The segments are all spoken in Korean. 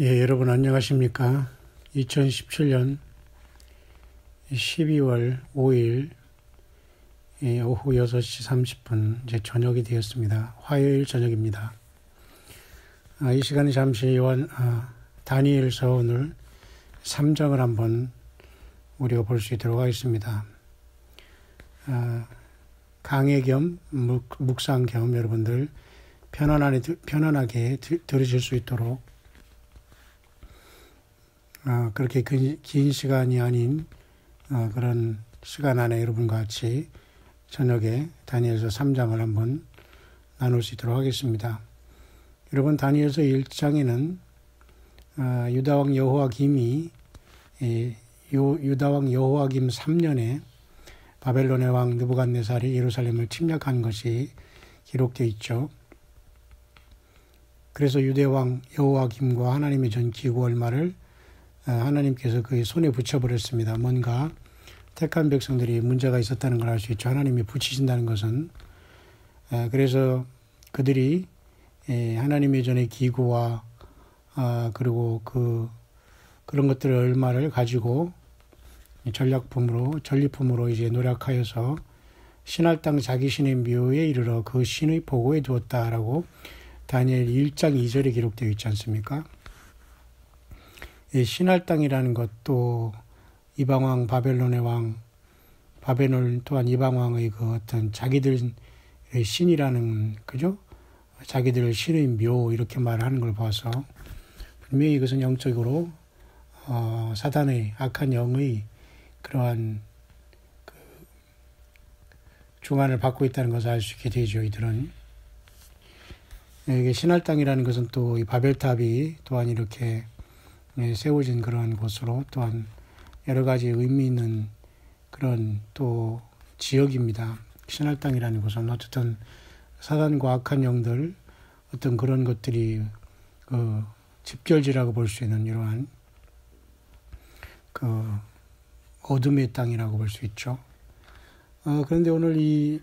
예, 여러분 안녕하십니까? 2017년 12월 5일 오후 6시 30분 이제 저녁이 되었습니다. 화요일 저녁입니다. 이 시간에 잠시 다니엘서 오늘 3장을 한번 우리가 볼 수 있도록 하겠습니다. 강해 겸 묵상 겸 여러분들 편안하게 들으실 수 있도록 그렇게 긴 시간이 아닌 그런 시간 안에 여러분과 같이 저녁에 다니엘서 3장을 한번 나눌 수 있도록 하겠습니다. 여러분 다니엘서 1장에는 유다왕 여호야김이 유다왕 여호야김 3년에 바벨론의 왕 느부갓네살이 예루살렘을 침략한 것이 기록되어 있죠. 그래서 유대왕 여호야김과 하나님의 전 기구 얼마를 하나님께서 그의 손에 붙여버렸습니다. 뭔가 택한 백성들이 문제가 있었다는 걸 알 수 있죠. 하나님이 붙이신다는 것은. 그래서 그들이 하나님의 전의 기구와 그리고 그런 것들을 얼마를 가지고 전리품으로 이제 노력하여서 신할 땅 자기 신의 묘에 이르러 그 신의 보고에 두었다라고 다니엘 1장 2절에 기록되어 있지 않습니까? 이 신할 땅이라는 것도 이방왕 바벨론의 왕, 바벨론 또한 이방왕의 그 어떤 자기들의 신이라는, 그죠? 자기들 신의 묘, 이렇게 말하는 걸 봐서 분명히 이것은 영적으로 사단의 악한 영의 그러한 주관을 받고 있다는 것을 알 수 있게 되죠. 이들은. 이게 신할 땅이라는 것은 또 이 바벨탑이 또한 이렇게 세워진 그러한 곳으로 또한 여러 가지 의미 있는 그런 또 지역입니다. 신할 땅이라는 것은 어쨌든 사단과 악한 영들 어떤 그런 것들이 집결지라고 볼 수 있는 이러한 어둠의 땅이라고 볼 수 있죠. 그런데 오늘 이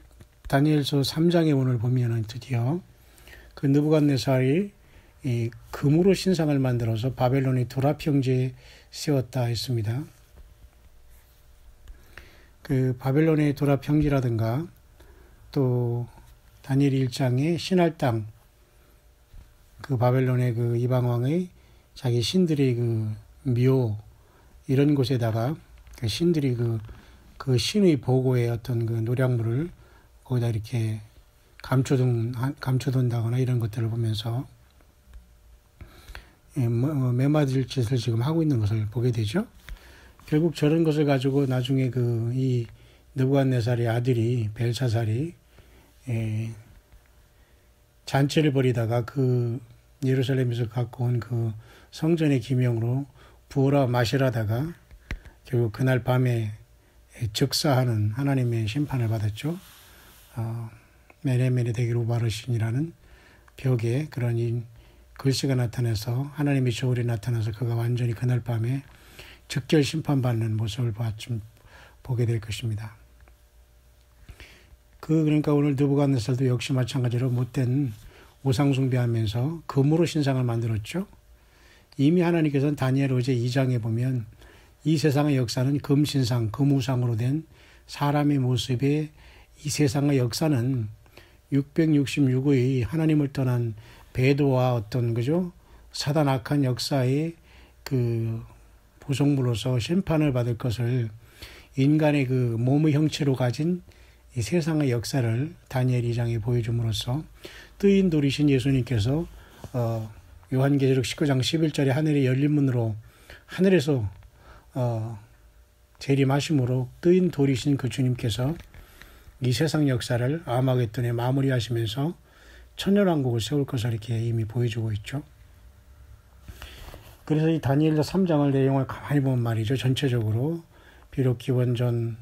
다니엘서 3장에 오늘 보면은 드디어 그 느부갓네살이 이 금으로 신상을 만들어서 바벨론의 도랍 형제에 세웠다 했습니다. 그 바벨론의 도랍 형제라든가 또 다니엘 1장의 신할 땅, 그 바벨론의 그 이방왕의 자기 신들의 그 묘, 이런 곳에다가 그 신들이 그 신의 보고의 어떤 그 노략물을 거기다 이렇게 감춰둔다거나 이런 것들을 보면서 매맞을 짓을 지금 하고 있는 것을 보게 되죠. 결국 저런 것을 가지고 나중에 이 느부갓네살의 아들이 벨사살이 잔치를 벌이다가 그 예루살렘에서 갖고 온 그 성전의 기명으로 부어라 마시라다가 결국 그날 밤에 즉사하는 하나님의 심판을 받았죠. 메네메네 데길 우바르신이라는 벽에 그런 글씨가 나타나서 하나님의 저울이 나타나서 그가 완전히 그날 밤에 즉결 심판받는 모습을 보게 될 것입니다. 그러니까 오늘 느부갓네살도 역시 마찬가지로 못된 우상 숭배하면서 금으로 신상을 만들었죠. 이미 하나님께서는 다니엘 어제 2장에 보면 이 세상의 역사는 금신상, 금우상으로 된 사람의 모습의 이 세상의 역사는 666의 하나님을 떠난 배도와 어떤 사단 악한 역사의 그 부속물로서 심판을 받을 것을 인간의 그 몸의 형체로 가진 이 세상의 역사를 다니엘 2장에 보여줌으로써 뜨인 돌이신 예수님께서 요한계시록 19장 11절에 하늘의 열린 문으로 하늘에서 재림하심으로 뜨인 돌이신 그 주님께서 이 세상 역사를 아마겟돈에 마무리하시면서 천년왕국을 세울 것을 이렇게 이미 보여주고 있죠. 그래서 이 다니엘서 3장을 내용을 가만히 보면 말이죠. 전체적으로 비록 기원전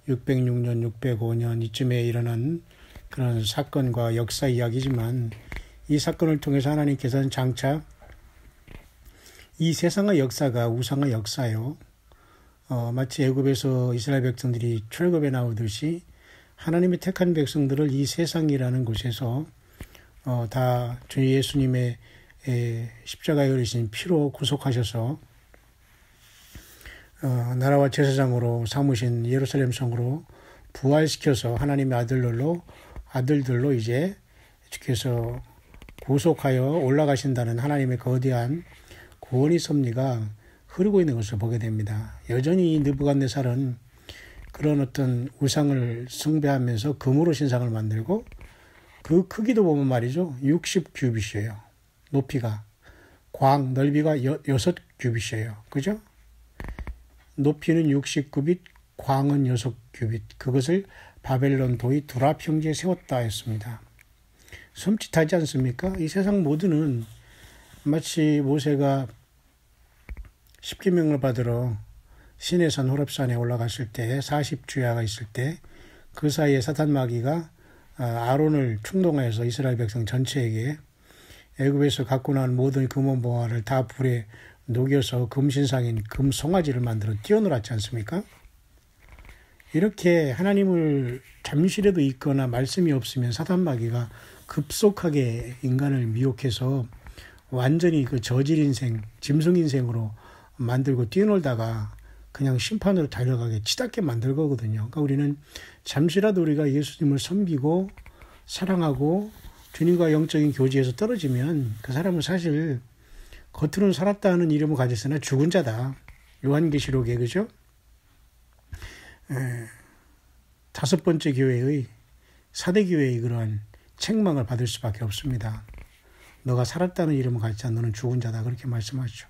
606년, 605년 이쯤에 일어난 그런 사건과 역사 이야기지만 이 사건을 통해서 하나님께서는 장차 이 세상의 역사가 우상의 역사요. 마치 애굽에서 이스라엘 백성들이 출애굽에 나오듯이 하나님이 택한 백성들을 이 세상이라는 곳에서 다 주 예수님의 십자가에 흘리신 피로 구속하셔서 나라와 제사장으로 삼으신 예루살렘 성으로 부활시켜서 하나님의 아들들로 이제 주께서 구속하여 올라가신다는 하나님의 거대한 구원의 섭리가 흐르고 있는 것을 보게 됩니다. 여전히 느부갓네살은 그런 어떤 우상을 숭배하면서 금으로 신상을 만들고 그 크기도 보면 말이죠. 60규빗이에요. 높이가. 넓이가 6규빗이에요. 그죠? 높이는 60규빗, 광은 6규빗. 그것을 바벨론 도의 두라 평지에 세웠다 했습니다. 섬찟하지 않습니까? 이 세상 모두는 마치 모세가 십계명을 받으러 시내산 호렙산에 올라갔을 때 40주야가 있을 때 그 사이에 사탄 마귀가 아론을 충동하여서 이스라엘 백성 전체에게 애굽에서 갖고 나온 모든 금원보화를 다 불에 녹여서 금신상인 금송아지를 만들어 띄워놓았지 않습니까? 이렇게 하나님을 잠시라도 잊거나 말씀이 없으면 사탄 마귀가 급속하게 인간을 미혹해서 완전히 그 저질 인생, 짐승 인생으로 만들고 뛰어놀다가 그냥 심판으로 달려가게 치닫게 만들 거거든요. 그러니까 우리는 잠시라도 우리가 예수님을 섬기고 사랑하고 주님과 영적인 교제에서 떨어지면 그 사람은 사실 겉으로는 살았다는 이름을 가졌으나 죽은 자다. 요한계시록에 그죠? 5번째 교회의 4대 교회의 그러한 책망을 받을 수밖에 없습니다. 너가 살았다는 이름을 가지지 않는 너는 죽은 자다. 그렇게 말씀하죠.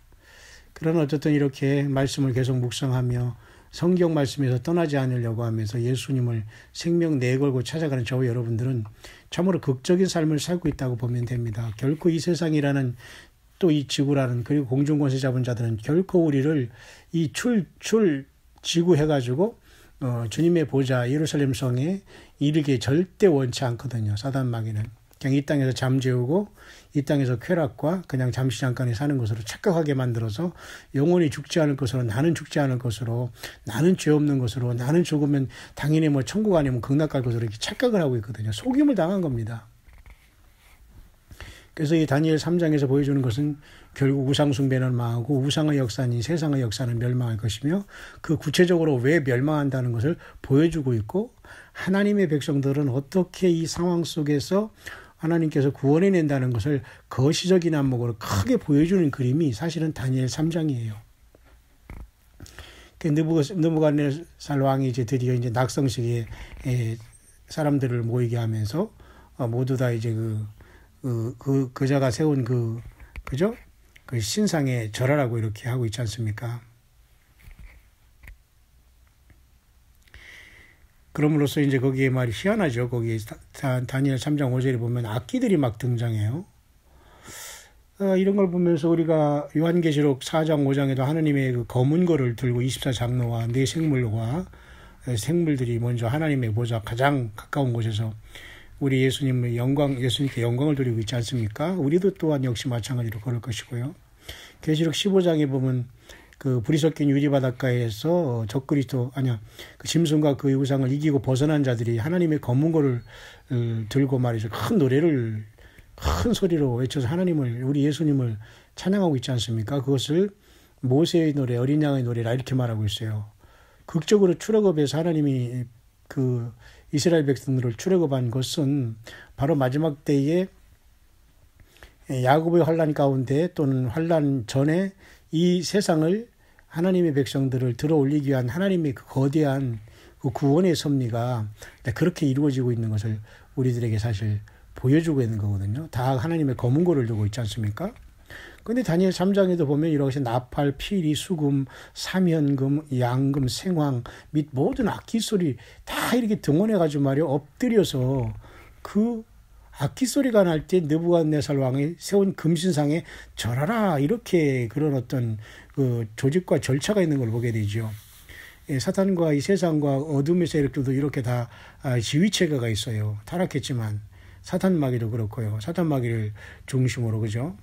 그러나 어쨌든 이렇게 말씀을 계속 묵상하며 성경 말씀에서 떠나지 않으려고 하면서 예수님을 생명 내걸고 찾아가는 저와 여러분들은 참으로 극적인 삶을 살고 있다고 보면 됩니다. 결코 이 세상이라는 또 이 지구라는 그리고 공중권세 잡은 자들은 결코 우리를 이 지구해가지고 주님의 보좌 예루살렘 성에 이르게 절대 원치 않거든요. 사단 마귀는 그냥 이 땅에서 잠재우고 이 땅에서 쾌락과 그냥 잠시 잠깐에 사는 것으로 착각하게 만들어서 영원히 죽지 않을 것으로 나는 죽지 않을 것으로 나는 죄 없는 것으로 나는 죽으면 당연히 뭐 천국 아니면 극락 갈 것으로 이렇게 착각을 하고 있거든요. 속임을 당한 겁니다. 그래서 이 다니엘 3장에서 보여주는 것은 결국 우상 숭배는 망하고 우상의 역사인 세상의 역사는 멸망할 것이며 그 구체적으로 왜 멸망한다는 것을 보여주고 있고 하나님의 백성들은 어떻게 이 상황 속에서 하나님께서 구원해낸다는 것을 거시적인 안목으로 크게 보여주는 그림이 사실은 다니엘 3장이에요. 느부갓네살 왕이 이제 드디어 이제 낙성식에 사람들을 모이게 하면서 모두 다 이제 그자가 세운 그죠? 그 신상에 절하라고 이렇게 하고 있지 않습니까? 그럼으로써 이제 거기에 말이 희한하죠. 거기에 다니엘 3장 5절에 보면 악기들이 막 등장해요. 이런 걸 보면서 우리가 요한계시록 4장 5장에도 하나님의 그 검은 거를 들고 24장로와 네 생물들이 먼저 하나님의 보좌 가장 가까운 곳에서 우리 예수님께 영광을 돌리고 있지 않습니까? 우리도 또한 역시 마찬가지로 그럴 것이고요. 계시록 15장에 보면 그 불이 섞인 유리 바닷가에서 그 짐승과 그 우상을 이기고 벗어난 자들이 하나님의 검은 거를 들고 말이죠. 큰 소리로 외쳐서 우리 예수님을 찬양하고 있지 않습니까? 그것을 모세의 노래, 어린 양의 노래라 이렇게 말하고 있어요. 극적으로 출애굽에서 하나님이 그 이스라엘 백성들을 출애굽한 것은 바로 마지막 때에 야곱의 환난 가운데 또는 환난 전에 이 세상을 하나님의 백성들을 들어올리기 위한 하나님의 그 거대한 그 구원의 섭리가 그렇게 이루어지고 있는 것을 우리들에게 사실 보여주고 있는 거거든요. 다 하나님의 검은 고를 두고 있지 않습니까? 그런데 다니엘 3장에도 보면 이렇게 나팔, 피리, 수금, 사면금, 양금, 생황 및 모든 악기 소리 다 이렇게 등원해가지고 말이야 엎드려서 그 악기 소리가 날 때 느부갓네살 왕이 세운 금신상에 절하라 이렇게 그런 어떤 그 조직과 절차가 있는 걸 보게 되죠. 사탄과 이 세상과 어둠의 세력들도 이렇게 다 지휘체계가 있어요. 타락했지만 사탄 마귀도 그렇고요. 사탄 마귀를 중심으로 그죠.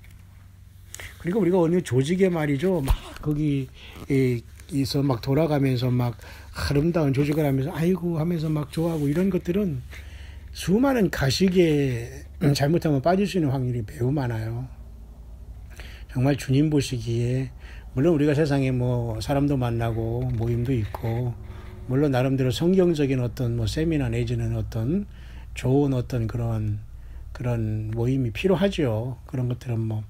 그리고 우리가 어느 조직에 말이죠. 막 거기에서 막 돌아가면서 막 아름다운 조직을 하면서 아이고 하면서 막 좋아하고 이런 것들은 수많은 가식에 잘못하면 빠질 수 있는 확률이 매우 많아요. 정말 주님 보시기에 물론 우리가 세상에 뭐 사람도 만나고 모임도 있고 물론 나름대로 성경적인 어떤 뭐 세미나 내지는 어떤 좋은 어떤 그런 모임이 필요하죠. 그런 것들은 뭐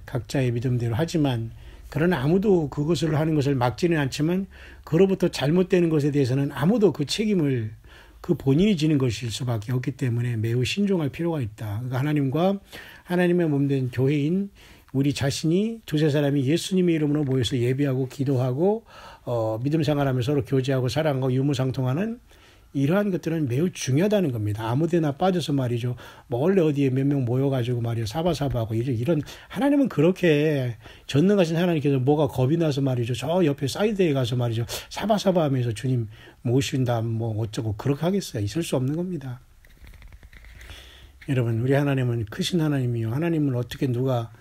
각자의 믿음대로 하지만 그러나 아무도 그것을 하는 것을 막지는 않지만 그로부터 잘못되는 것에 대해서는 아무도 그 책임을 그 본인이 지는 것일 수밖에 없기 때문에 매우 신중할 필요가 있다. 그러니까 하나님과 하나님의 몸된 교회인 우리 자신이 두세 사람이 예수님의 이름으로 모여서 예배하고 기도하고 믿음 생활하면서 서로 교제하고 사랑하고 유무상통하는 이러한 것들은 매우 중요하다는 겁니다. 아무데나 빠져서 말이죠. 뭐 원래 어디에 몇 명 모여가지고 말이죠. 사바사바하고 이런 하나님은 그렇게 전능하신 하나님께서 뭐가 겁이 나서 말이죠. 저 옆에 사이드에 가서 말이죠. 사바사바하면서 주님 모신다 뭐 어쩌고 그렇게 하겠어요. 있을 수 없는 겁니다. 여러분 우리 하나님은 크신 하나님이요. 하나님을 어떻게 누가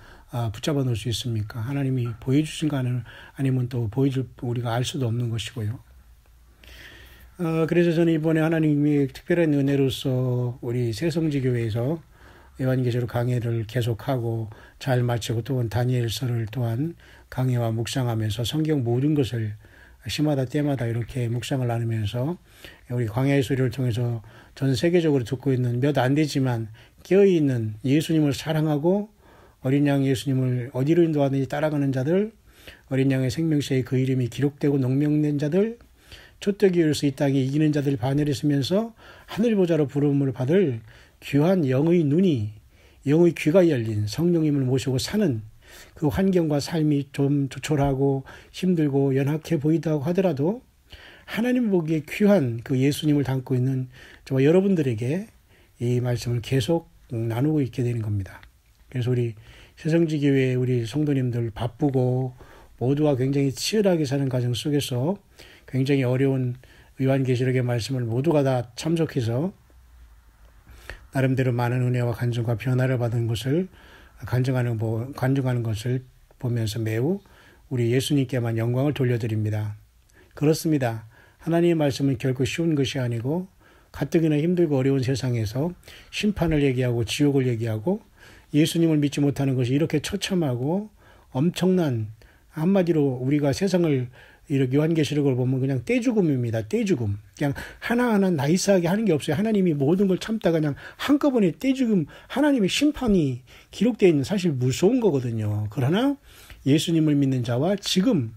붙잡아 놓을 수 있습니까? 하나님이 보여주신 거 아니면 또 보여줄 우리가 알 수도 없는 것이고요. 그래서 저는 이번에 하나님이 특별한 은혜로서 우리 새성지교회에서 요한계시록 강해를 계속하고 잘 마치고 또한 다니엘서를 또한 강해와 묵상하면서 성경 모든 것을 시마다 때마다 이렇게 묵상을 나누면서 우리 광야의 소리를 통해서 전 세계적으로 듣고 있는 몇 안 되지만 깨어있는 예수님을 사랑하고 어린 양 예수님을 어디로 인도하든지 따라가는 자들, 어린 양의 생명시에 그 이름이 기록되고 농명된 자들, 초대교회로서 이 땅에 이기는 자들이 반열에 서면서 하늘보좌로 부름을 받을 귀한 영의 눈이, 영의 귀가 열린 성령님을 모시고 사는 그 환경과 삶이 좀 조촐하고 힘들고 연약해 보이다고 하더라도 하나님 보기에 귀한 그 예수님을 담고 있는 저와 여러분들에게 이 말씀을 계속 나누고 있게 되는 겁니다. 그래서 우리 새성지교회 우리 성도님들 바쁘고 모두가 굉장히 치열하게 사는 과정 속에서 굉장히 어려운 요한계시록의 말씀을 모두가 다 참석해서 나름대로 많은 은혜와 간증과 변화를 받은 것을 간증하는 것을 보면서 매우 우리 예수님께만 영광을 돌려드립니다. 그렇습니다. 하나님의 말씀은 결코 쉬운 것이 아니고 가뜩이나 힘들고 어려운 세상에서 심판을 얘기하고 지옥을 얘기하고 예수님을 믿지 못하는 것이 이렇게 처참하고 엄청난 한마디로 우리가 세상을 이렇게 요한계시록을 보면 그냥 떼죽음입니다. 떼죽음. 그냥 하나하나 나이스하게 하는 게 없어요. 하나님이 모든 걸 참다가 그냥 한꺼번에 떼죽음 하나님의 심판이 기록되어 있는 사실 무서운 거거든요. 그러나 예수님을 믿는 자와 지금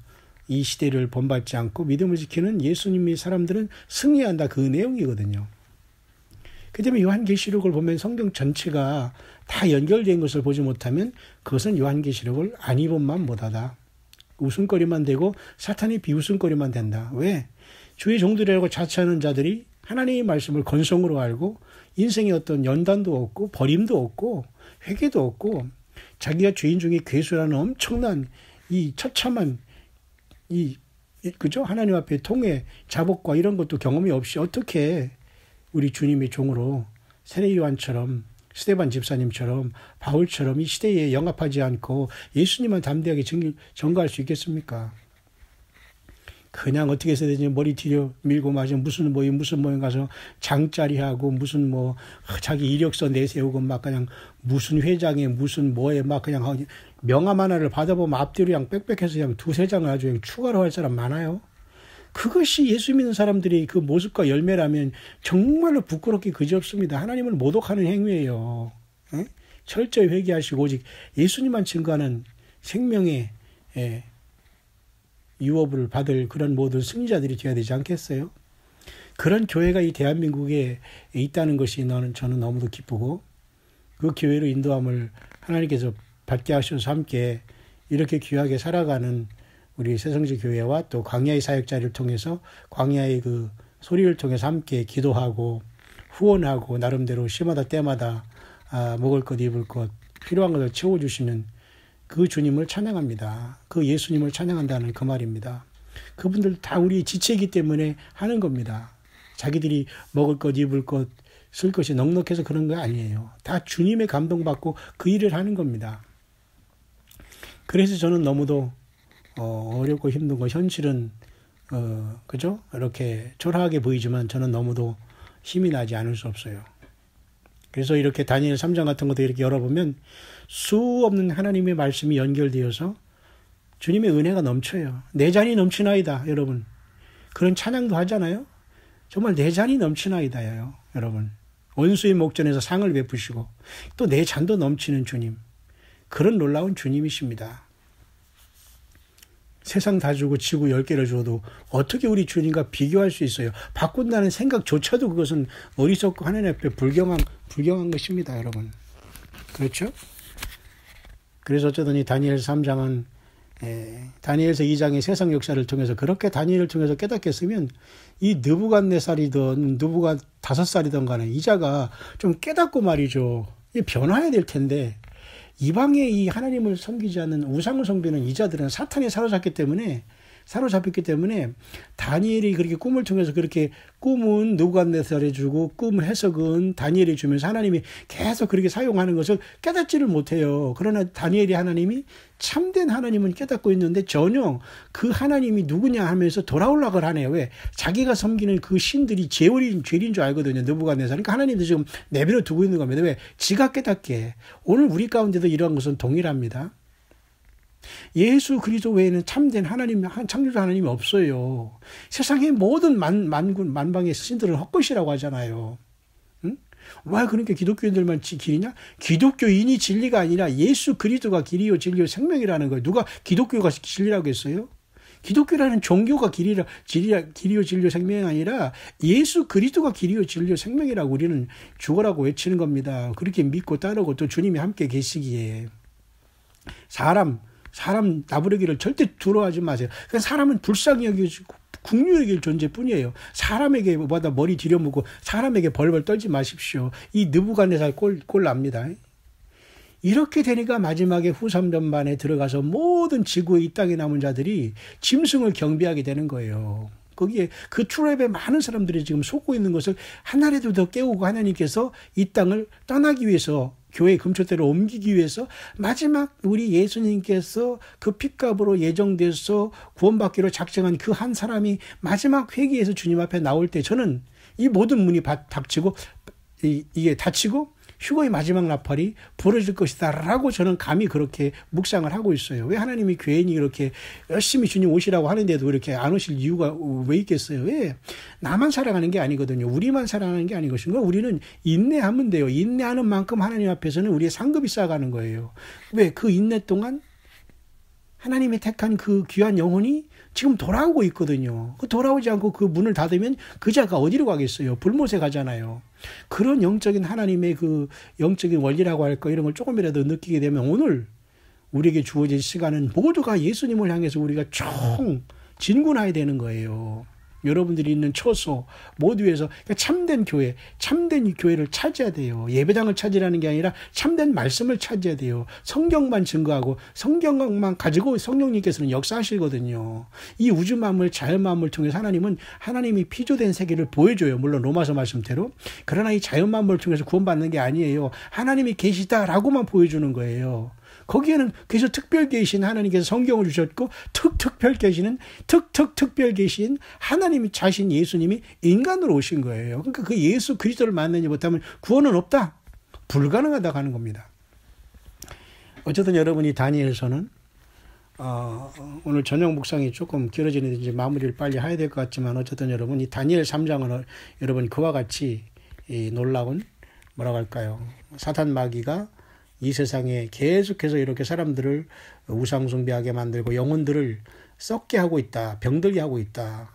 이 시대를 본받지 않고 믿음을 지키는 예수님의 사람들은 승리한다. 그 내용이거든요. 그 다음에 요한계시록을 보면 성경 전체가 다 연결된 것을 보지 못하면 그것은 요한계시록을 안 읽은만 못하다. 웃음거리만 되고 사탄이 비웃음거리만 된다. 왜? 주의 종들이라고 자처하는 자들이 하나님의 말씀을 건성으로 알고 인생에 어떤 연단도 없고 버림도 없고 회개도 없고 자기가 죄인 중에 괴수라는 엄청난 이 처참한 그죠? 하나님 앞에 통해 자복과 이런 것도 경험이 없이 어떻게 우리 주님의 종으로 세례 요한처럼 스데반 집사님처럼 바울처럼 이 시대에 영합하지 않고 예수님만 담대하게 전가할 수 있겠습니까? 그냥 어떻게 해서 되지 머리 뒤로 밀고 마저 무슨 모임 가서 장짜리하고 무슨 뭐 자기 이력서 내세우고 막 그냥 무슨 회장에 무슨 뭐에 막 그냥 명함 하나를 받아보면 앞뒤로 그냥 빽빽해서 그냥 두세 장을 아주 그냥 추가로 할 사람 많아요. 그것이 예수 믿는 사람들이 그 모습과 열매라면 정말로 부끄럽게 그지없습니다. 하나님을 모독하는 행위예요. 에? 철저히 회개하시고 오직 예수님만 증거하는 생명의 유업을 받을 그런 모든 승리자들이 되어야 되지 않겠어요? 그런 교회가 이 대한민국에 있다는 것이 저는 너무도 기쁘고 그 교회로 인도함을 하나님께서 받게 하셔서 함께 이렇게 귀하게 살아가는 우리 새성지 교회와 또 광야의 사역자를 통해서 광야의 그 소리를 통해서 함께 기도하고 후원하고 나름대로 시마다 때마다 먹을 것 입을 것 필요한 것을 채워주시는 그 주님을 찬양합니다. 그 예수님을 찬양한다는 그 말입니다. 그분들 다 우리의 지체이기 때문에 하는 겁니다. 자기들이 먹을 것 입을 것 쓸 것이 넉넉해서 그런 거 아니에요. 다 주님의 감동받고 그 일을 하는 겁니다. 그래서 저는 너무도 어렵고 힘든 거 현실은 그죠? 이렇게 초라하게 보이지만 저는 너무도 힘이 나지 않을 수 없어요. 그래서 이렇게 다니엘 3장 같은 것도 이렇게 열어보면 수없는 하나님의 말씀이 연결되어서 주님의 은혜가 넘쳐요. 내 잔이 넘치나이다, 여러분. 그런 찬양도 하잖아요. 정말 내 잔이 넘치나이다요, 여러분. 원수의 목전에서 상을 베푸시고 또 내 잔도 넘치는 주님. 그런 놀라운 주님이십니다. 세상 다 주고 지구 10개를 주어도 어떻게 우리 주님과 비교할 수 있어요? 바꾼다는 생각조차도 그것은 어리석고 하나님 앞에 불경한 것입니다, 여러분. 그렇죠? 그래서 어쩌든 이 다니엘 3장은 다니엘서 2장의 세상 역사를 통해서 그렇게 다니엘을 통해서 깨닫겠으면 이 느부갓네살이든 느부갓 5살이든 간에 이자가 좀 깨닫고 말이죠. 변화해야 될 텐데 이방의 이 하나님을 섬기지 않는 우상을 섬기는 이자들은 사탄에 사로잡혔기 때문에 다니엘이 그렇게 꿈을 통해서 그렇게 꿈은 느부갓네살이 주고 꿈 해석은 다니엘이 주면서 하나님이 계속 그렇게 사용하는 것을 깨닫지를 못해요. 그러나 다니엘이 하나님이 참된 하나님은 깨닫고 있는데 전혀 그 하나님이 누구냐 하면서 돌아오려고 하네요. 왜? 자기가 섬기는 그 신들이 죄인 줄 알거든요. 느부갓네살. 그러니까 하나님도 지금 내버려 두고 있는 겁니다. 왜? 지가 깨닫게. 오늘 우리 가운데도 이러한 것은 동일합니다. 예수 그리스도 외에는 참된 하나님, 창조주 하나님이 없어요. 세상의 모든 만방의 신들은 헛것이라고 하잖아요. 응? 왜 그러니까 기독교인들만 길이냐? 기독교인이 진리가 아니라 예수 그리스도가 길이요 진리요 생명이라는 거예요. 누가 기독교가 진리라고 했어요? 기독교라는 종교가 길이요 진리요 생명이 아니라 예수 그리스도가 길이요 진리요 생명이라고 우리는 죽어라고 외치는 겁니다. 그렇게 믿고 따르고 또 주님이 함께 계시기에 사람 나부르기를 절대 두려워하지 마세요. 그러니까 사람은 불쌍히 여기고 국률 여길 존재뿐이에요. 사람에게 보다 머리 들여묻고 사람에게 벌벌 떨지 마십시오. 이 느부갓네살 꼴 납니다. 이렇게 되니까 마지막에 후삼전반에 들어가서 모든 지구의 이 땅에 남은 자들이 짐승을 경배하게 되는 거예요. 거기에 그 트랩에 많은 사람들이 지금 속고 있는 것을 하나라도 더 깨우고 하나님께서 이 땅을 떠나기 위해서 교회의 금초대로 옮기기 위해서 마지막 우리 예수님께서 그 핏값으로 예정돼서 구원받기로 작정한 그 한 사람이 마지막 회개에서 주님 앞에 나올 때 저는 이 모든 문이 닫히고 이게 닫히고 휴거의 마지막 나팔이 부러질 것이다 라고 저는 감히 그렇게 묵상을 하고 있어요. 왜 하나님이 괜히 이렇게 열심히 주님 오시라고 하는데도 이렇게 안 오실 이유가 왜 있겠어요? 왜? 나만 사랑하는 게 아니거든요. 우리만 사랑하는 게 아닌 것인가? 우리는 인내하면 돼요. 인내하는 만큼 하나님 앞에서는 우리의 상급이 쌓아가는 거예요. 왜? 그 인내 동안 하나님이 택한 그 귀한 영혼이 지금 돌아오고 있거든요. 그 돌아오지 않고 그 문을 닫으면 그 자가 어디로 가겠어요? 불못에 가잖아요. 그런 영적인 하나님의 그 영적인 원리라고 할까 이런 걸 조금이라도 느끼게 되면 오늘 우리에게 주어진 시간은 모두가 예수님을 향해서 우리가 총 진군해야 되는 거예요. 여러분들이 있는 처소 모두에서 참된 교회, 참된 교회를 찾아야 돼요. 예배당을 찾으라는 게 아니라 참된 말씀을 찾아야 돼요. 성경만 증거하고 성경만 가지고 성령님께서는 역사하시거든요. 이 우주 만물, 자연 만물을 통해서 하나님은 하나님이 피조된 세계를 보여줘요. 물론 로마서 말씀대로. 그러나 이 자연 만물을 통해서 구원받는 게 아니에요. 하나님이 계시다라고만 보여주는 거예요. 거기에는 그래서 특별 계신 하나님께서 성경을 주셨고 특별 계신 하나님이 자신 예수님이 인간으로 오신 거예요. 그러니까 그 예수 그리스도를 만나지 못하면 구원은 없다. 불가능하다고 하는 겁니다. 어쨌든 여러분이 다니엘서는 오늘 저녁 묵상이 조금 길어지는지 마무리를 빨리 해야 될 것 같지만 어쨌든 여러분 이 다니엘 3장은 여러분 그와 같이 이 놀라운 뭐라고 할까요? 사탄 마귀가 이 세상에 계속해서 이렇게 사람들을 우상숭배하게 만들고 영혼들을 썩게 하고 있다. 병들게 하고 있다.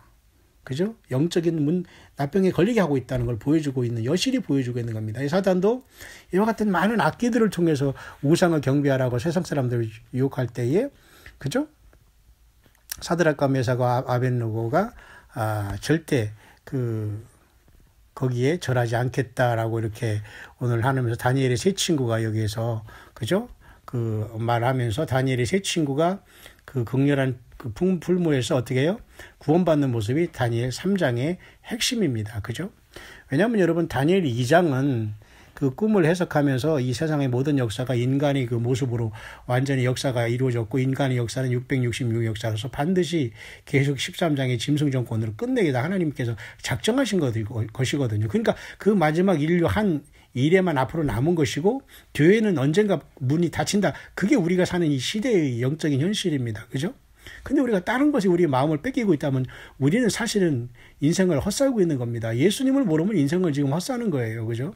그죠? 영적인 나병에 걸리게 하고 있다는 걸 보여주고 있는, 여실히 보여주고 있는 겁니다. 이 사단도 이와 같은 많은 악기들을 통해서 우상을 경배하라고 세상 사람들을 유혹할 때에, 그죠? 사드락과 메사과 아벳느고가 절대 거기에 절하지 않겠다라고 이렇게 오늘 하면서 다니엘의 세 친구가 여기에서 그죠? 그 말하면서 다니엘의 세 친구가 그 극렬한 그 불모에서 어떻게 해요? 구원받는 모습이 다니엘 3장의 핵심입니다. 그죠? 왜냐하면 여러분 다니엘 2장은 그 꿈을 해석하면서 이 세상의 모든 역사가 인간의 그 모습으로 완전히 역사가 이루어졌고 인간의 역사는 666 역사로서 반드시 계속 13장의 짐승 정권으로 끝내겠다 하나님께서 작정하신 것이거든요. 그러니까 그 마지막 인류 일에만 앞으로 남은 것이고 교회는 언젠가 문이 닫힌다. 그게 우리가 사는 이 시대의 영적인 현실입니다. 그죠? 근데 우리가 다른 것에 우리 마음을 뺏기고 있다면 우리는 사실은 인생을 헛살고 있는 겁니다. 예수님을 모르면 인생을 지금 헛사는 거예요. 그죠?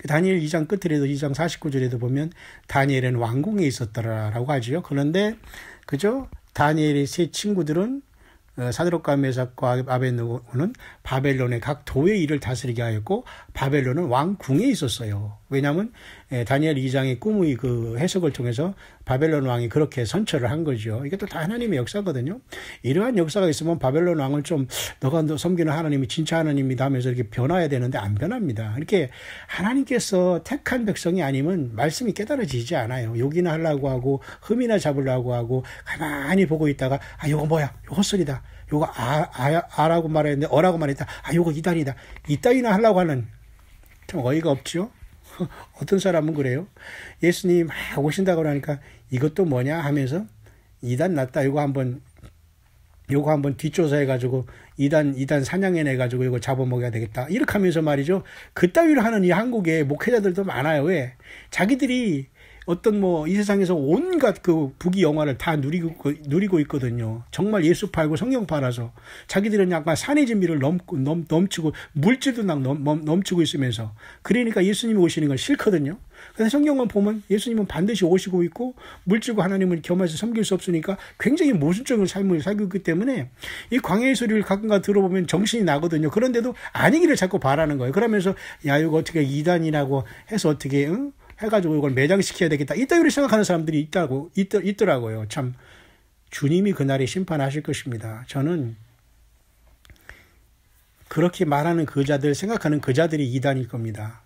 다니엘 2장 끝에도 2장 49절에도 보면 다니엘은 왕궁에 있었더라라고 하죠. 그런데 그죠? 다니엘의 세 친구들은 사드락과 메삭과 아벳느고는 바벨론의 각 도의 일을 다스리게 하였고 바벨론은 왕궁에 있었어요. 왜냐하면 다니엘 2장의 꿈의 그 해석을 통해서 바벨론 왕이 그렇게 선처를 한 거죠. 이게 또 다 하나님의 역사거든요. 이러한 역사가 있으면 바벨론 왕을 좀 너가 섬기는 하나님이 진짜 하나님이다 하면서 이렇게 변화해야 되는데 안 변합니다. 이렇게 하나님께서 택한 백성이 아니면 말씀이 깨달아지지 않아요. 욕이나 하려고 하고 흠이나 잡으려고 하고 가만히 보고 있다가 요거 뭐야? 요거 헛소리다. 요거 아라고 말했는데 어라고 말했다. 요거 이단이다. 이따위나 하려고 하는 참 어이가 없죠. 어떤 사람은 그래요. 예수님 막 오신다고 하니까 이것도 뭐냐 하면서 이단 났다. 요거 한번 뒷조사해가지고 이단 사냥해내가지고 이거 잡아먹어야 되겠다. 이렇게 하면서 말이죠. 그따위로 하는 이 한국에 목회자들도 많아요. 왜? 자기들이 어떤 이 세상에서 온갖 그 부귀 영화를 다 누리고 있거든요. 정말 예수 팔고 성경 팔아서 자기들은 약간 산의 진미를 넘치고 물질도 넘치고 있으면서 그러니까 예수님이 오시는 건 싫거든요. 그래서 성경만 보면 예수님은 반드시 오시고 있고 물질과 하나님을 겸해서 섬길 수 없으니까 굉장히 모순적인 삶을 살고 있기 때문에 이 광야의 소리를 가끔가 들어보면 정신이 나거든요. 그런데도 아니기를 자꾸 바라는 거예요. 그러면서 이거 어떻게 이단이라고 해서 어떻게 해가지고 이걸 매장시켜야 되겠다. 이따위로 생각하는 사람들이 있더라고요. 참 주님이 그날에 심판하실 것입니다. 저는 그렇게 말하는 생각하는 그자들이 이단일 겁니다.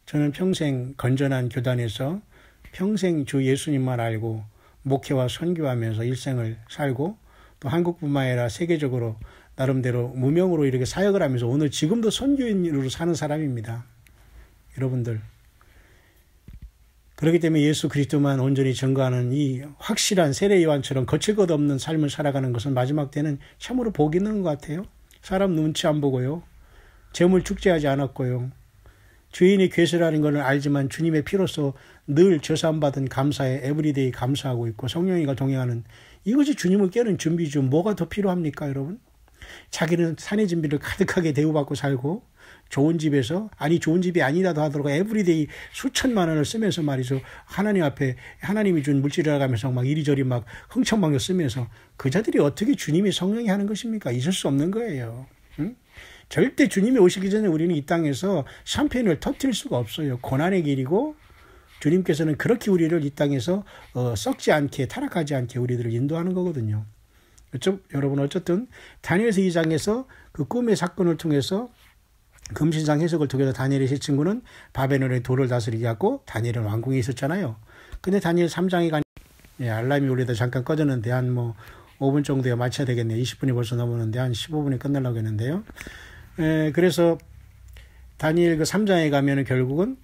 저는 평생 건전한 교단에서 평생 주 예수님만 알고 목회와 선교하면서 일생을 살고 또 한국뿐만 아니라 세계적으로 나름대로 무명으로 이렇게 사역을 하면서 오늘 지금도 선교인으로 사는 사람입니다. 여러분들. 그렇기 때문에 예수 그리스도만 온전히 전가하는 이 확실한 세례 요한처럼 거칠 것 없는 삶을 살아가는 것은 마지막 때는 참으로 복이 있는 것 같아요. 사람 눈치 안 보고요. 재물 축제하지 않았고요. 죄인이 괴수라는 것을 알지만 주님의 피로써 늘 저사함받은 감사에 에브리데이 감사하고 있고 성령이가 동행하는 이것이 주님을 깨는 준비죠. 뭐가 더 필요합니까 여러분? 자기는 산의 진비를 가득하게 대우받고 살고 좋은 집에서 좋은 집이 아니라도 하더라도 에브리데이 수천만 원을 쓰면서 말이죠. 하나님 앞에 하나님이 준 물질이라고 하면서 막 이리저리 막 흥청망청 쓰면서 그자들이 어떻게 주님이 성령이 하는 것입니까? 있을 수 없는 거예요. 응? 절대 주님이 오시기 전에 우리는 이 땅에서 샴페인을 터뜨릴 수가 없어요. 고난의 길이고 주님께서는 그렇게 우리를 이 땅에서 썩지 않게 타락하지 않게 우리들을 인도하는 거거든요. 여러분 어쨌든 다니엘서 2장에서 그 꿈의 사건을 통해서 금신상 해석을 통해서 다니엘의 세 친구는 바벨론의 도를 다스리게 하고 다니엘은 왕궁에 있었잖아요. 근데 다니엘 3장에 알람이 울리다 잠깐 꺼졌는데 한 5분 정도에 마쳐야 되겠네요. 20분이 벌써 넘었는데 한 15분에 끝나려고 했는데요. 그래서 다니엘 그 3장에 가면은 결국은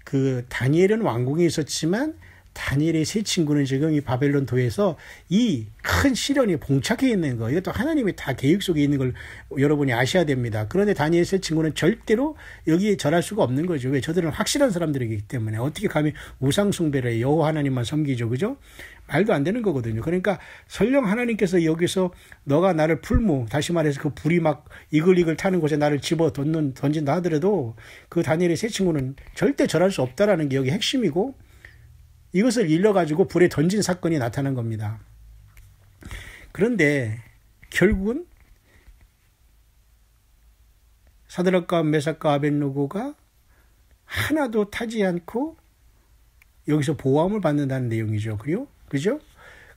그 다니엘은 왕궁에 있었지만 다니엘의 세 친구는 지금 이 바벨론 도에서 이 큰 시련이 봉착해 있는 거. 이것도 하나님의 다 계획 속에 있는 걸 여러분이 아셔야 됩니다. 그런데 다니엘 세 친구는 절대로 여기에 절할 수가 없는 거죠. 왜? 저들은 확실한 사람들이기 때문에 어떻게 감히 우상 숭배를 해? 여호와 하나님만 섬기죠. 그죠? 말도 안 되는 거거든요. 그러니까 설령 하나님께서 여기서 너가 나를 다시 말해서 그 불이 막 이글이글 타는 곳에 나를 집어 던진다 하더라도 그 다니엘의 세 친구는 절대 절할 수 없다라는 게 여기 핵심이고 이것을 일러가지고 불에 던진 사건이 나타난 겁니다. 그런데 결국은 사드락과 메삭과 아벳느고가 하나도 타지 않고 여기서 보호함을 받는다는 내용이죠. 그죠?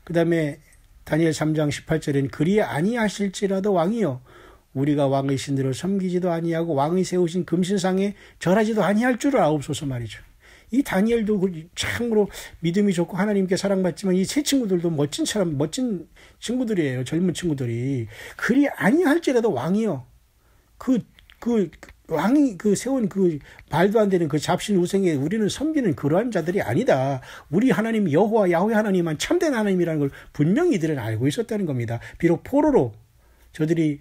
그 다음에 다니엘 3장 18절에는 그리 아니하실지라도 왕이여 우리가 왕의 신들을 섬기지도 아니하고 왕의 세우신 금신상에 절하지도 아니할 줄을 아옵소서 말이죠. 이 다니엘도 참으로 믿음이 좋고 하나님께 사랑받지만 이 세 친구들도 멋진 친구들이에요. 젊은 친구들이. 그리 아니할지라도 왕이요. 왕이 세운 말도 안 되는 잡신 우상에 우리는 섬기는 그러한 자들이 아니다. 우리 하나님 야훼 하나님만 참된 하나님이라는 걸 분명히 이들은 알고 있었다는 겁니다. 비록 포로로 저들이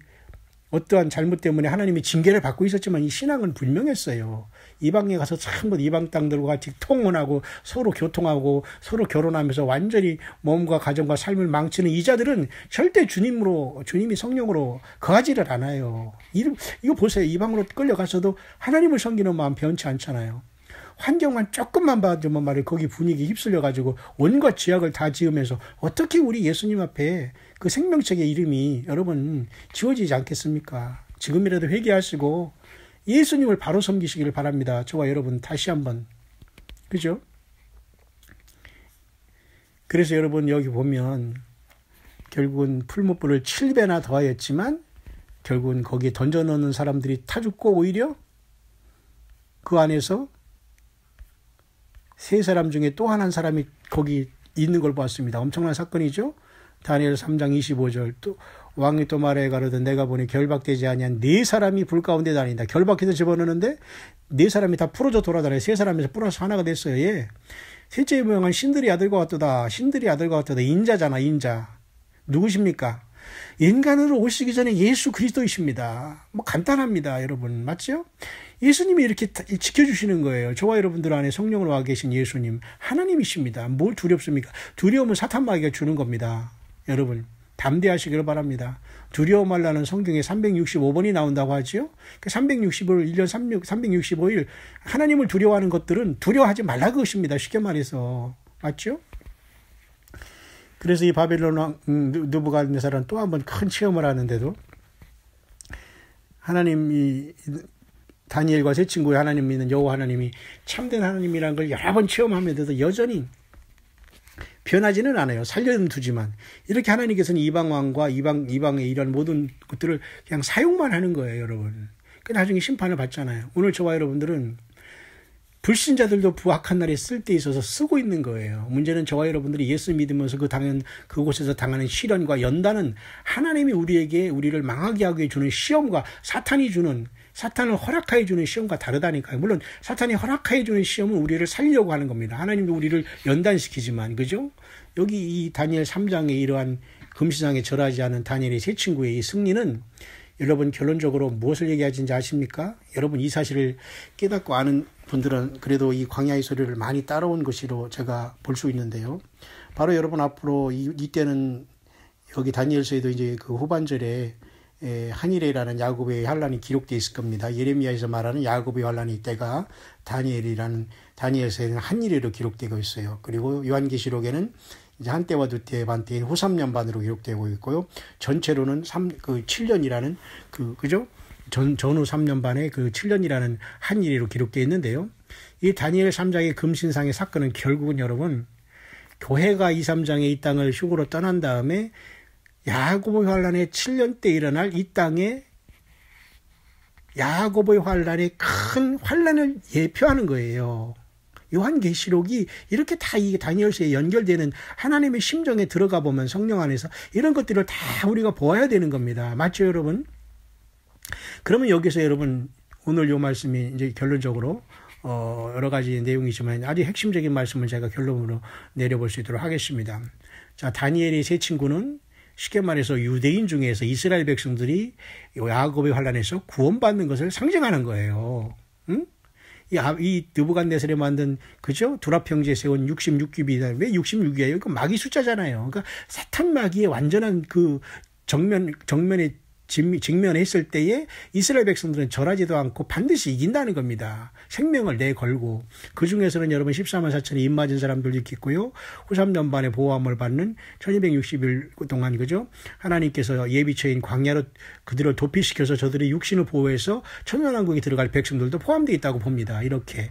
어떠한 잘못 때문에 하나님이 징계를 받고 있었지만 이 신앙은 분명했어요. 이방에 가서 전부 이방 땅들과 같이 통혼하고 서로 교통하고 서로 결혼하면서 완전히 몸과 가정과 삶을 망치는 이자들은 절대 주님이 성령으로 거하지를 않아요. 이거 보세요. 이방으로 끌려가서도 하나님을 섬기는 마음 변치 않잖아요. 환경만 조금만 봐주면 말이에요. 거기 분위기 휩쓸려가지고 온갖 죄악을 다 지으면서 어떻게 우리 예수님 앞에 그 생명책의 이름이 여러분 지워지지 않겠습니까? 지금이라도 회개하시고 예수님을 바로 섬기시기를 바랍니다. 저와 여러분 다시 한번. 그죠? 그래서 여러분 여기 보면 결국은 풀무불을 7배나 더하였지만 결국은 거기에 던져넣는 사람들이 타 죽고 오히려 그 안에서 세 사람 중에 또 한 사람이 거기 있는 걸 봤습니다. 엄청난 사건이죠. 다니엘 3장 25절 또 왕이 또 말해 가로되 내가 보니 결박되지 아니한 네 사람이 불 가운데 다닌다. 결박해서 집어넣는데 네 사람이 다 풀어져 돌아다녀요. 세 사람에서 풀어서 하나가 됐어요. 예. 셋째 모양은 신들의 아들과 같도다. 신들의 아들과 같도다. 인자잖아. 인자. 누구십니까? 인간으로 오시기 전에 예수 그리스도이십니다. 뭐 간단합니다. 여러분. 맞죠? 예수님이 이렇게 지켜주시는 거예요. 저와 여러분들 안에 성령으로 와 계신 예수님. 하나님이십니다. 뭘 두렵습니까? 두려움은 사탄 마귀가 주는 겁니다. 여러분. 담대하시기를 바랍니다. 두려워 말라는 성경에 365번이 나온다고 하죠. 365일, 1년 365일 하나님을 두려워하는 것들은 두려워하지 말라 그것입니다. 쉽게 말해서. 맞죠? 그래서 이 바벨론 왕 느부갓네살은 또 한 번 큰 체험을 하는데도 하나님이 다니엘과 세 친구의 하나님 믿는 여호와 하나님이 참된 하나님이라는 걸 여러 번 체험하면서도 여전히 변하지는 않아요. 살려는 두지만 이렇게 하나님께서는 이방 왕과 이방의 이런 모든 것들을 그냥 사용만 하는 거예요, 여러분. 그 나중에 심판을 받잖아요. 오늘 저와 여러분들은 불신자들도 부악한 날에 쓸 때 있어서 쓰고 있는 거예요. 문제는 저와 여러분들이 예수 믿으면서 그곳에서 당하는 시련과 연단은 하나님이 우리를 망하게 하게 주는 시험과 사탄을 허락하여 주는 시험과 다르다니까요. 물론 사탄이 허락하여 주는 시험은 우리를 살리려고 하는 겁니다. 하나님도 우리를 연단시키지만, 그죠? 여기 이 다니엘 3장에 이러한 금시장에 절하지 않은 다니엘의 세 친구의 이 승리는 여러분 결론적으로 무엇을 얘기하는지 아십니까? 여러분 이 사실을 깨닫고 아는 분들은 그래도 이 광야의 소리를 많이 따라온 것으로 제가 볼 수 있는데요. 바로 여러분 앞으로 이때는 여기 다니엘서에도 이제 그 후반절에 한일이라는 야곱의 환란이 기록되어 있을 겁니다. 예레미야에서 말하는 야곱의 환란이 때가 다니엘서에는 한일이로 기록되고 있어요. 그리고 요한계시록에는 이제 한때와 두때 반때인 후 3년 반으로 기록되고 있고요. 전체로는 7년이라는 그죠? 전후 3년 반에 그 7년이라는 한일이로 기록되어 있는데요. 이 다니엘 3장의 금신상의 사건은 결국은 여러분 교회가 2, 3장에 이 땅을 휴거로 떠난 다음에 야곱의 환란의 7년 때 일어날 이 땅에 야곱의 환란의 큰 환란을 예표하는 거예요. 요한계시록이 이렇게 다 이 다니엘서에 연결되는 하나님의 심정에 들어가 보면 성령 안에서 이런 것들을 다 우리가 보아야 되는 겁니다. 맞죠, 여러분? 그러면 여기서 여러분 오늘 요 말씀이 이제 결론적으로 여러 가지 내용이지만 아주 핵심적인 말씀을 제가 결론으로 내려볼 수 있도록 하겠습니다. 자, 다니엘의 세 친구는 쉽게 말해서 유대인 중에서 이스라엘 백성들이 야곱의 환란에서 구원받는 것을 상징하는 거예요. 응? 이 느부갓네살이 만든 그죠? 두랍 형제에 세운 66기이다. 왜 66이에요? 이거 마귀 숫자잖아요. 그러니까 사탄 마귀의 완전한 그 정면에 직면했을 때에 이스라엘 백성들은 절하지도 않고 반드시 이긴다는 겁니다. 생명을 내걸고 그 중에서는 여러분 14만 4천에 입맞은 사람들도 있겠고요. 후 3년 반에 보호함을 받는 1260일 동안 그죠? 하나님께서 예비처인 광야로 그들을 도피시켜서 저들의 육신을 보호해서 천년왕국에 들어갈 백성들도 포함되어 있다고 봅니다. 이렇게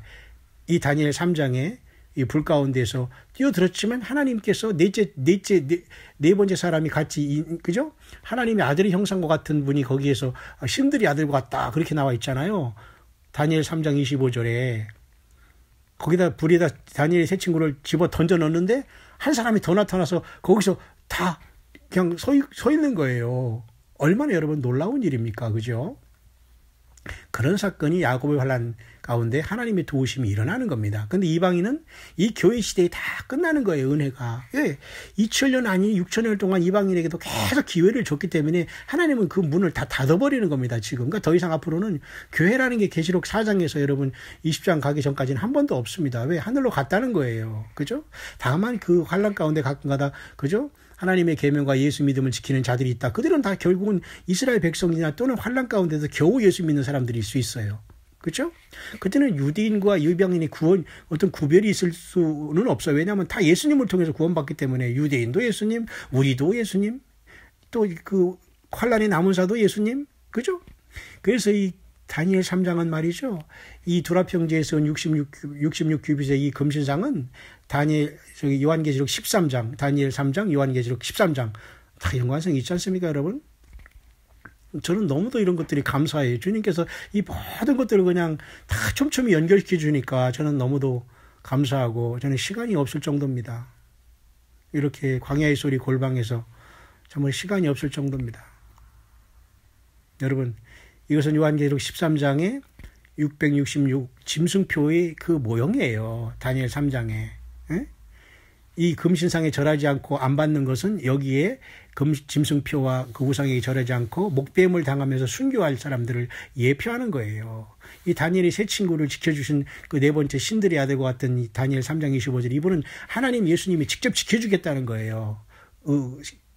이 다니엘 3장에 이 불 가운데서 뛰어들었지만 하나님께서 네 번째 사람이 같이 그죠? 하나님의 아들의 형상과 같은 분이 거기에서 신들의 아들과 같다 그렇게 나와 있잖아요. 다니엘 3장 25절에 거기다 불에다 다니엘의 세 친구를 집어 던져 넣었는데 한 사람이 더 나타나서 거기서 다 그냥 서 있는 거예요. 얼마나 여러분 놀라운 일입니까? 그죠? 그런 사건이 야곱의 환란 가운데 하나님의 도우심이 일어나는 겁니다. 근데 이방인은 이 교회 시대에 다 끝나는 거예요, 은혜가. 예. 2000년 아니 6000년 동안 이방인에게도 계속 기회를 줬기 때문에 하나님은 그 문을 다 닫아버리는 겁니다, 지금. 그러니까 더 이상 앞으로는 교회라는 게 계시록 4장에서 여러분 20장 가기 전까지는 한 번도 없습니다. 왜? 하늘로 갔다는 거예요. 그죠? 다만 그 환란 가운데 가끔가다, 그죠? 하나님의 계명과 예수 믿음을 지키는 자들이 있다. 그들은 다 결국은 이스라엘 백성이나 또는 환란 가운데서 겨우 예수 믿는 사람들일 수 있어요. 그렇죠? 그때는 유대인과 유병인의 어떤 구별이 있을 수는 없어요. 왜냐하면 다 예수님을 통해서 구원받기 때문에 유대인도 예수님, 우리도 예수님, 또 그 환란의 남은 자도 예수님, 그죠? 그래서 이 다니엘 3장은 말이죠. 이 두랍 형제에서 온 66 규빗의 이 금신상은 요한계시록 13장, 다니엘 3장, 요한계시록 13장 다 연관성이 있지 않습니까, 여러분? 저는 너무도 이런 것들이 감사해요. 주님께서 이 모든 것들을 그냥 다 촘촘히 연결시켜 주니까 저는 너무도 감사하고 저는 시간이 없을 정도입니다. 이렇게 광야의 소리 골방에서 정말 시간이 없을 정도입니다. 여러분, 이것은 요한계시록 13장의 666 짐승표의 그 모형이에요. 다니엘 3장에. 이 금신상에 절하지 않고 안 받는 것은 여기에 짐승표와 그 우상에게 절하지 않고 목배임을 당하면서 순교할 사람들을 예표하는 거예요. 이 다니엘의 세 친구를 지켜주신 그 네 번째 신들의 아들과 같은 이 다니엘 3장 25절, 이분은 하나님 예수님이 직접 지켜주겠다는 거예요.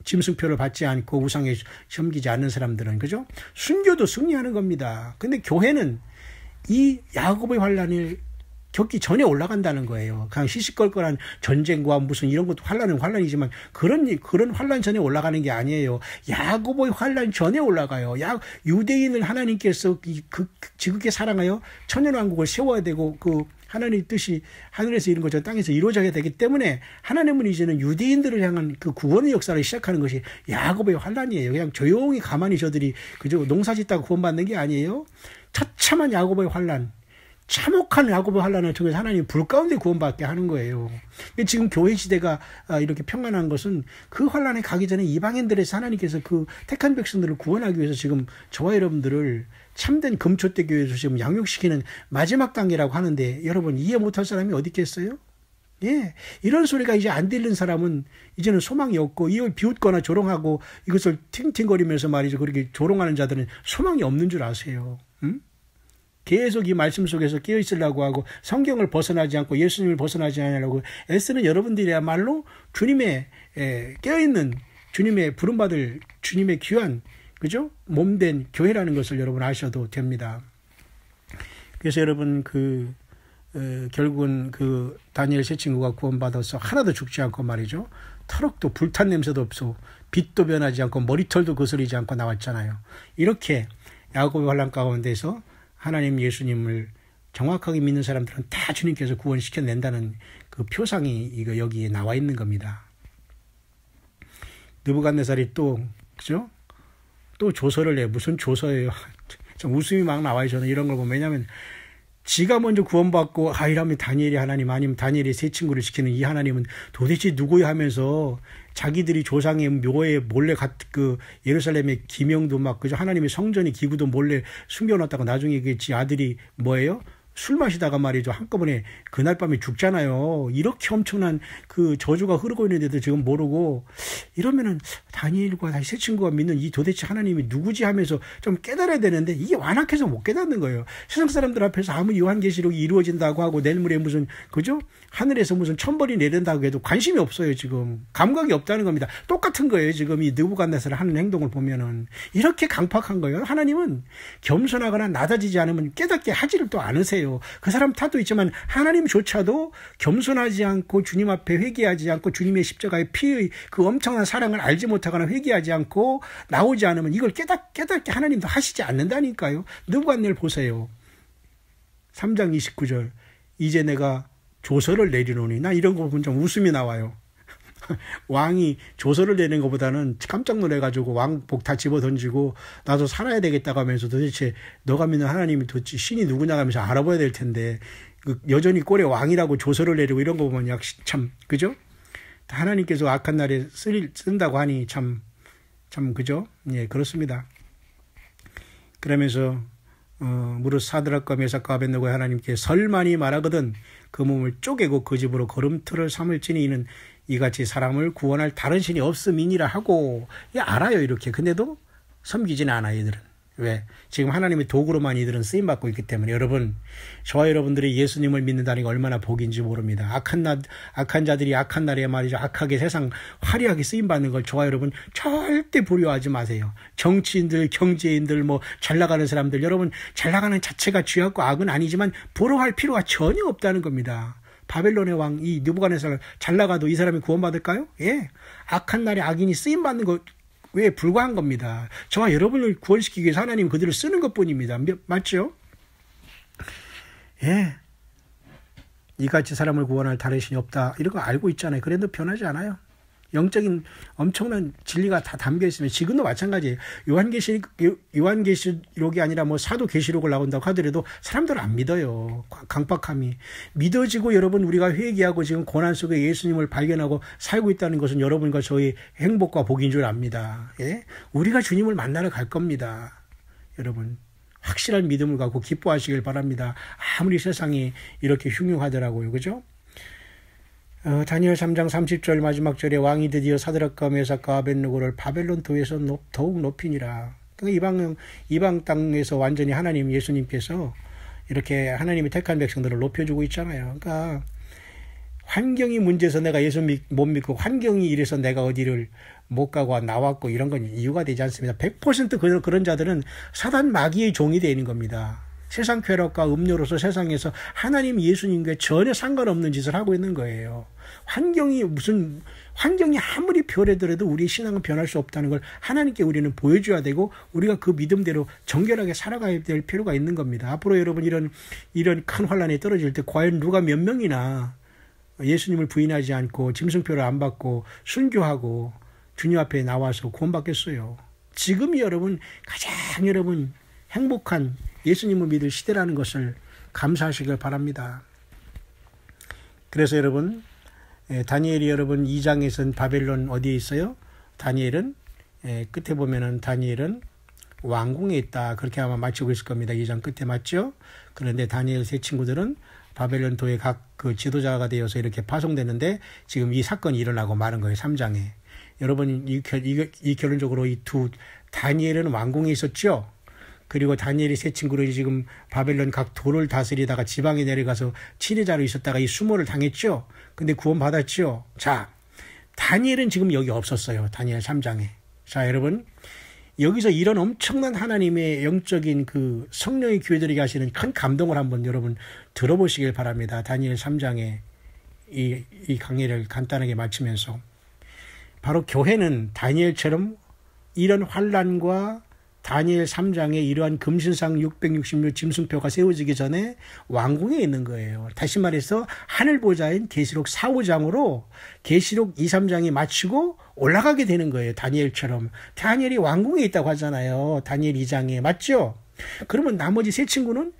짐승표를 받지 않고 우상에 섬기지 않는 사람들은, 그죠? 순교도 승리하는 겁니다. 근데 교회는 이 야곱의 환란을 겪기 전에 올라간다는 거예요. 그냥 시시껄껄한 전쟁과 무슨 이런 것도 환란은 환란이지만 그런 환란 전에 올라가는 게 아니에요. 야곱의 환란 전에 올라가요. 유대인을 하나님께서 그 지극히 사랑하여 천년왕국을 세워야 되고 그 하나님의 뜻이 하늘에서 이룬 것처럼 땅에서 이루어져야 되기 때문에 하나님은 이제는 유대인들을 향한 그 구원의 역사를 시작하는 것이 야곱의 환란이에요. 그냥 조용히 가만히 저들이 그저 농사 짓다가 구원받는 게 아니에요. 처참한 야곱의 환란, 참혹한 야곱의 환란을 통해서 하나님이 불 가운데 구원받게 하는 거예요. 지금 교회 시대가 이렇게 평안한 것은 그 환란에 가기 전에 이방인들에서 하나님께서 그 택한 백성들을 구원하기 위해서 지금 저와 여러분들을 참된 금초대 교회에서 지금 양육시키는 마지막 단계라고 하는데, 여러분 이해 못할 사람이 어디 있겠어요? 예, 이런 소리가 이제 안 들리는 사람은 이제는 소망이 없고, 이걸 비웃거나 조롱하고 이것을 팅팅거리면서 말이죠, 그렇게 조롱하는 자들은 소망이 없는 줄 아세요. 계속 이 말씀 속에서 깨어 있으려고 하고 성경을 벗어나지 않고 예수님을 벗어나지 않으려고 애쓰는 여러분들이야말로 주님의 깨어있는 주님의 부름받을 주님의 귀한, 그죠? 몸된 교회라는 것을 여러분 아셔도 됩니다. 그래서 여러분 결국은 그 다니엘 세 친구가 구원받아서 하나도 죽지 않고 말이죠, 터럭도 불탄 냄새도 없어, 빛도 변하지 않고 머리털도 거스리지 않고 나왔잖아요. 이렇게 야곱의 환란 가운데서 하나님 예수님을 정확하게 믿는 사람들은 다 주님께서 구원시켜낸다는 그 표상이 이거 여기에 나와 있는 겁니다. 느부갓네살이 그죠? 또 조서를 내. 무슨 조서예요? 좀 웃음이 막 나와요. 저는 이런 걸 보면. 왜냐하면 지가 먼저 구원받고 이러면 다니엘이 하나님, 아니면 다니엘이 세 친구를 지키는 이 하나님은 도대체 누구야 하면서 자기들이 조상의 묘에 몰래 예루살렘의 기명도 막, 그죠? 하나님의 성전의 기구도 몰래 숨겨놨다가 나중에 지 아들이 뭐예요? 술 마시다가 말이죠, 한꺼번에 그날 밤에 죽잖아요. 이렇게 엄청난 그 저주가 흐르고 있는데도 지금 모르고, 이러면은 다니엘과 세 친구가 믿는 이 도대체 하나님이 누구지 하면서 좀 깨달아야 되는데, 이게 완악해서 못 깨닫는 거예요. 세상 사람들 앞에서 아무리 요한계시록이 이루어진다고 하고 내일 모레 무슨, 그죠? 하늘에서 무슨 천벌이 내린다고 해도 관심이 없어요. 지금 감각이 없다는 겁니다. 똑같은 거예요. 지금 이 느부갓네살을 하는 행동을 보면은 이렇게 강팍한 거예요. 하나님은 겸손하거나 낮아지지 않으면 깨닫게 하지를 또 않으세요. 그 사람 탓도 있지만 하나님조차도 겸손하지 않고 주님 앞에 회개하지 않고 주님의 십자가의 피의 그 엄청난 사랑을 알지 못하거나 회개하지 않고 나오지 않으면 이걸 깨닫게 하나님도 하시지 않는다니까요. 느부갓네살 보세요. 3장 29절. 이제 내가 조서를 내리노니, 나 이런 거 보면 좀 웃음이 나와요. 왕이 조서를 내는 것보다는 깜짝 놀래가지고 왕복 다 집어 던지고 나도 살아야 되겠다고 하면서 도대체 너가 믿는 하나님이 도대체 신이 누구냐 하면서 알아봐야 될 텐데 여전히 꼴에 왕이라고 조서를 내리고 이런 거 보면 참, 그죠? 하나님께서 악한 날에 쓴다고 하니 참 그죠? 예, 그렇습니다. 그러면서 무릇 사드락과 메삭과 아벳느고 하나님께 설만이 말하거든 그 몸을 쪼개고 그 집으로 걸음틀을 삼을지니 이는 이같이 사람을 구원할 다른 신이 없음이니라 하고 알아요 이렇게. 근데도 섬기지는 않아요 이들은. 왜? 지금 하나님의 도구로만 이들은 쓰임받고 있기 때문에. 여러분, 저와 여러분들이 예수님을 믿는다는 게 얼마나 복인지 모릅니다. 악한 자들이 악한 날에 말이죠, 악하게 세상 화려하게 쓰임받는 걸 저와 여러분 절대 부러워하지 마세요. 정치인들, 경제인들, 잘나가는 사람들, 여러분 잘나가는 자체가 죄악과 악은 아니지만 부러워할 필요가 전혀 없다는 겁니다. 바벨론의 왕 이 느부갓네살 잘나가도 이 사람이 구원받을까요? 예, 악한 날에 악인이 쓰임받는 것 왜 불과한 겁니다. 저와 여러분을 구원시키기 위해서 하나님 그들을 쓰는 것뿐입니다. 맞죠? 예, 이같이 사람을 구원할 다른 신이 없다 이런 거 알고 있잖아요. 그래도 변하지 않아요. 영적인 엄청난 진리가 다 담겨 있으면 지금도 마찬가지예요. 요한계시록이 아니라 사도계시록을 나온다고 하더라도 사람들은 안 믿어요. 강박함이 믿어지고 여러분 우리가 회개하고 지금 고난 속에 예수님을 발견하고 살고 있다는 것은 여러분과 저의 행복과 복인 줄 압니다. 예? 우리가 주님을 만나러 갈 겁니다. 여러분 확실한 믿음을 갖고 기뻐하시길 바랍니다. 아무리 세상이 이렇게 흉흉하더라고요. 그죠? 다니엘 3장 30절 마지막 절에 왕이 드디어 사드락과 메삭과 아벳느고를 바벨론 도에서 더욱 높이니라. 그러니까 이방 땅에서 완전히 하나님 예수님께서 이렇게 하나님이 택한 백성들을 높여주고 있잖아요. 그러니까 환경이 문제에서 내가 예수 못 믿고 환경이 이래서 내가 어디를 못 가고 나왔고 이런 건 이유가 되지 않습니다. 100% 그런 자들은 사단 마귀의 종이 되는 겁니다. 세상 쾌락과 음료로서 세상에서 하나님 예수님과 전혀 상관없는 짓을 하고 있는 거예요. 환경이 아무리 변하더라도 우리의 신앙은 변할 수 없다는 걸 하나님께 우리는 보여줘야 되고 우리가 그 믿음대로 정결하게 살아가야 될 필요가 있는 겁니다. 앞으로 여러분 이런 큰 환란에 떨어질 때 과연 누가 몇 명이나 예수님을 부인하지 않고 짐승표를 안 받고 순교하고 주님 앞에 나와서 구원받겠어요. 지금이 여러분 가장 여러분 행복한 예수님을 믿을 시대라는 것을 감사하시길 바랍니다. 그래서 여러분 다니엘이 여러분 2장에서는 바벨론 어디에 있어요? 다니엘은 끝에 보면은 다니엘은 왕궁에 있다. 그렇게 아마 맞추고 있을 겁니다. 2장 끝에 맞죠? 그런데 다니엘 세 친구들은 바벨론 도의 각 그 지도자가 되어서 이렇게 파송되는데 지금 이 사건이 일어나고 마는 거예요. 3장에. 여러분 이 결론적으로 이 두 다니엘은 왕궁에 있었죠. 그리고 다니엘이 세 친구를 지금 바벨론 각 도를 다스리다가 지방에 내려가서 친위자로 있었다가 이 수모를 당했죠. 근데 구원받았죠. 자, 다니엘은 지금 여기 없었어요. 다니엘 3장에. 자, 여러분 여기서 이런 엄청난 하나님의 영적인 그 성령의 교회들에게 하시는 큰 감동을 한번 여러분 들어보시길 바랍니다. 다니엘 3장에 이 강의를 간단하게 마치면서 바로 교회는 다니엘처럼 이런 환난과 다니엘 3장에 이러한 금신상 666 짐승표가 세워지기 전에 왕궁에 있는 거예요. 다시 말해서 하늘보좌인 계시록 4, 5장으로 계시록 2, 3장이 마치고 올라가게 되는 거예요. 다니엘처럼. 다니엘이 왕궁에 있다고 하잖아요. 다니엘 2장에. 맞죠? 그러면 나머지 세 친구는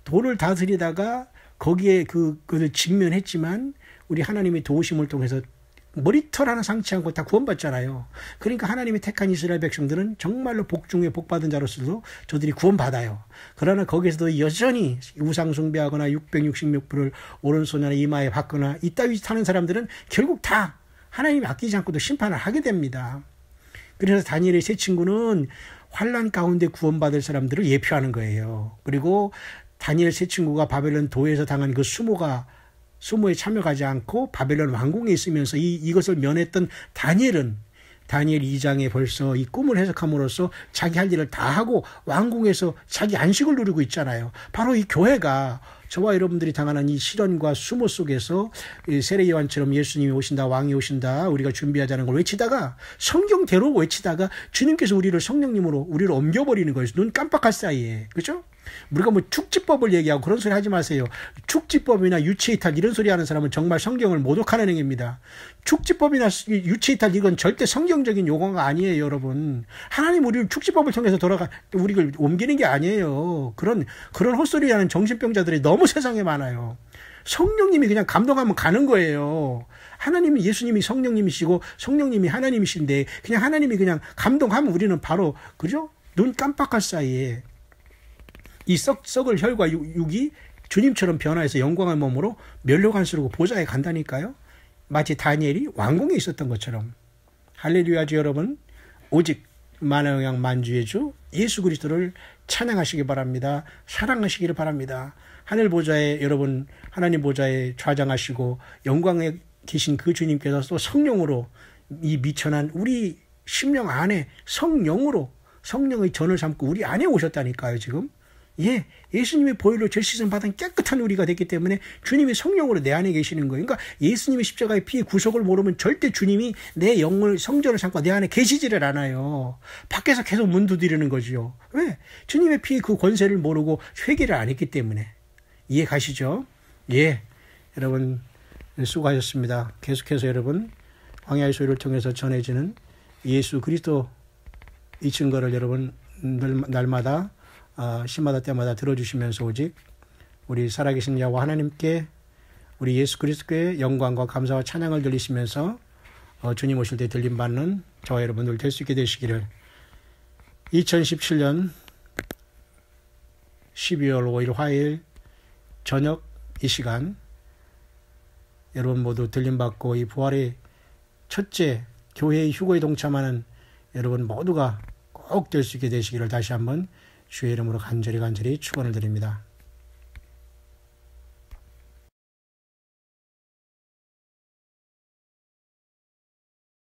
도를 다스리다가 거기에 그걸 직면했지만 우리 하나님의 도우심을 통해서 머리털 하나 상치 않고 다 구원받잖아요. 그러니까 하나님이 택한 이스라엘 백성들은 정말로 복 중에 복 받은 자로서도 저들이 구원받아요. 그러나 거기서도 여전히 우상 숭배하거나 666불을 오른손이나 이마에 받거나 이따위 하는 사람들은 결국 다 하나님이 아끼지 않고도 심판을 하게 됩니다. 그래서 다니엘의 세 친구는 환난 가운데 구원받을 사람들을 예표하는 거예요. 그리고 다니엘 세 친구가 바벨론 도에서 당한 그 수모에 참여하지 않고 바벨론 왕궁에 있으면서 이것을 면했던 다니엘은 다니엘 2장에 벌써 이 꿈을 해석함으로써 자기 할 일을 다 하고 왕궁에서 자기 안식을 누리고 있잖아요. 바로 이 교회가 저와 여러분들이 당하는 이 시련과 수모 속에서 세례 요한처럼 예수님이 오신다, 왕이 오신다, 우리가 준비하자는 걸 외치다가 성경대로 외치다가 주님께서 우리를 성령님으로 우리를 옮겨버리는 거예요. 눈 깜빡할 사이에. 그렇죠? 우리가 축지법을 얘기하고 그런 소리 하지 마세요. 축지법이나 유체이탈 이런 소리 하는 사람은 정말 성경을 모독하는 행위입니다. 축지법이나 유체이탈 이건 절대 성경적인 용어가 아니에요, 여러분. 하나님 우리를 축지법을 통해서 우리를 옮기는 게 아니에요. 그런 헛소리하는 정신병자들이 너무 세상에 많아요. 성령님이 그냥 감동하면 가는 거예요. 하나님이 예수님이 성령님이시고 성령님이 하나님이신데 그냥 하나님이 그냥 감동하면 우리는 바로 그죠? 눈 깜빡할 사이에 이 썩을 혈과 육이 주님처럼 변화해서 영광의 몸으로 면류관 쓰고 보좌에 간다니까요. 마치 다니엘이 왕궁에 있었던 것처럼. 할렐루야주 여러분, 오직 만왕 만주의 주 예수 그리스도를 찬양하시기 바랍니다. 사랑하시기를 바랍니다. 하늘 보좌에 여러분, 하나님 보좌에 좌장하시고 영광에 계신 그 주님께서 또 성령으로 이 미천한 우리 심령 안에 성령으로 성령의 전을 삼고 우리 안에 오셨다니까요. 지금 예수님의 보혈로 죄 씻음 받은 깨끗한 우리가 됐기 때문에 주님이 성령으로 내 안에 계시는 거예요. 그러니까 예수님의 십자가의 피의 구속을 모르면 절대 주님이 내 영을 성전을 삼고 내 안에 계시지를 않아요. 밖에서 계속 문 두드리는 거죠. 왜? 주님의 피의 그 권세를 모르고 회개를 안 했기 때문에. 이해 가시죠? 여러분 수고하셨습니다. 계속해서 여러분 광야의 소리를 통해서 전해지는 예수 그리스도 이 증거를 여러분 날마다 시마다 때마다 들어주시면서 오직 우리 살아계신 여호와 하나님께 우리 예수 그리스도의 영광과 감사와 찬양을 들리시면서 주님 오실 때 들림받는 저와 여러분들 될 수 있게 되시기를 2017년 12월 5일 화요일 저녁 이 시간 여러분 모두 들림받고 이 부활의 첫째 교회의 휴거에 동참하는 여러분 모두가 꼭 될 수 있게 되시기를 다시 한번 주의 이름으로 간절히 축원을 드립니다.